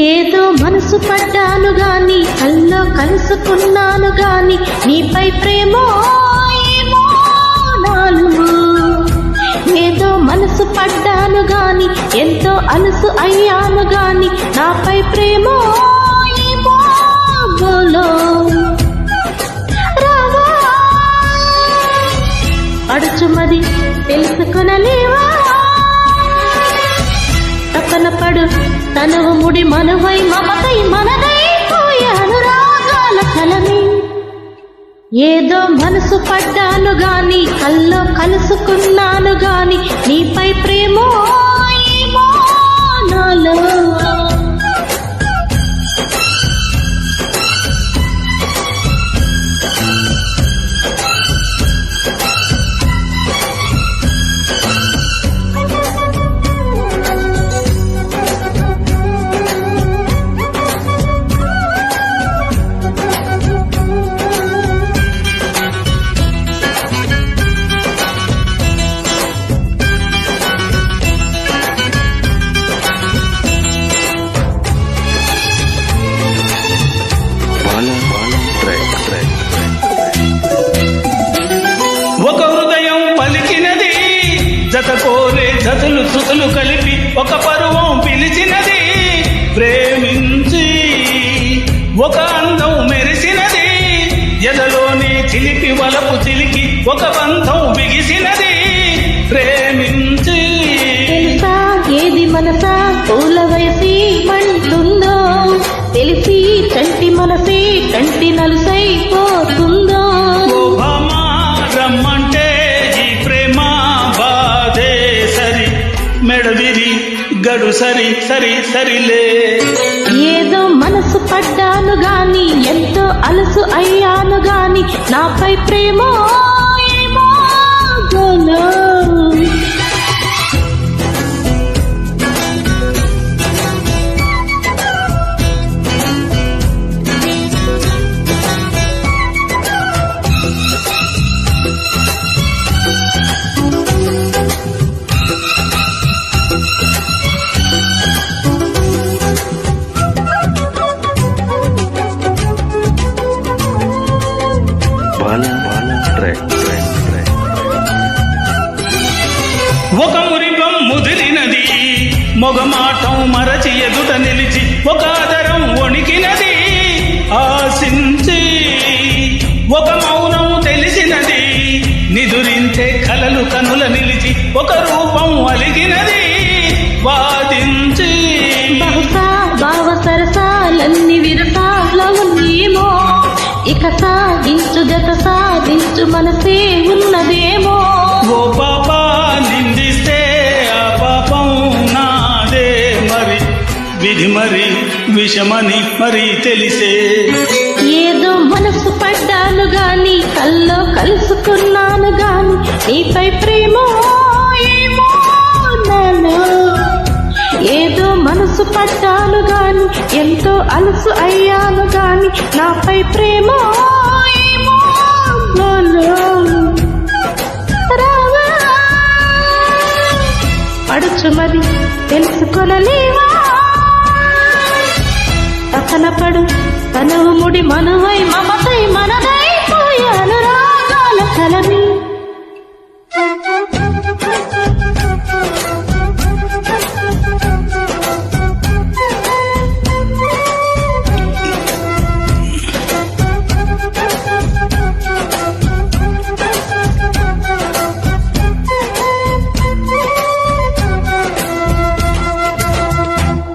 ఏదో మనసు పడ్డాను గాని కల్లో కలుసుకున్నాను గాని నీపై ప్రేమ ఏమో నాలుగు. ఏదో మనసు పడ్డాను గాని ఎంతో అలసు అయ్యాను గాని నాపై ప్రేమ ఏమో బోలో. రావా అడుచుమది తెలుసుకొనలేవా, తపన పడు తనువు ముడి మనువై మమకై మనదై పోయాను రాగాల కలమి. ఏదో మనసు పడ్డాను గాని కల్లో కలుసుకున్నాను గాని నీపై ప్రేమ ఏమో నాలో. ఒక హృదయం పలికినది జత కోరే జతలు శృతులు కలిపి ఒక పరువం పిలిచినది ప్రేమించి. ఒక అందం మెరిసినది ఎదలోని చిలిపి వలపు చిలికి ఒక బంధం బిగిసినది ప్రేమించి. తెలుసా ఏది మనసా పూల వయసి మంటుందో, తెలిసి కంటి మనసే కంటి నలుసైపోతుందో. రమ్మంటే ఈ ప్రేమ బాధే సరి మెడవిరి గడు సరి సరి సరిలే. ఏదో మనసు పడ్డాను గాని ఎంతో అలసు అయ్యాను గాని నాపై ప్రేమ ఏమో గోలో. ఒక మురిపం ముదిరినది మొగమాటం మరచి ఎదుట నిలిచి ఒక ఆదరం వణికినది ఆశించి. ఒక మౌనం తెలిసినది నిదురించే కలలు కనుల నిలిచి ఒక రూపం అలిగినది వాదించి. బహుశా భావ సరసాలన్నీ విరసాలో ఉన్నేమో, ఇక సాగించు జత సాగించు మనసే ఉన్నదేమో. ఓ పాప నిందిస్తే ఆ పాపం నాదే మరి విధి మరి విషమని మరి తెలిసే. ఏదో మనసు పడ్డాను గాని కల్లో కలుసుకున్నాను గాని నీపై ప్రేమ ఏమో నాలో. ఏదో మనసు పడ్డాను గాని ఎంతో అలసు అయ్యాను గాని నాపై ప్రేమ ఏమో నాలో. రావా అడుచుమది తెలుసుకొనలేవా, తపన పడు తనువు ముడి మనువై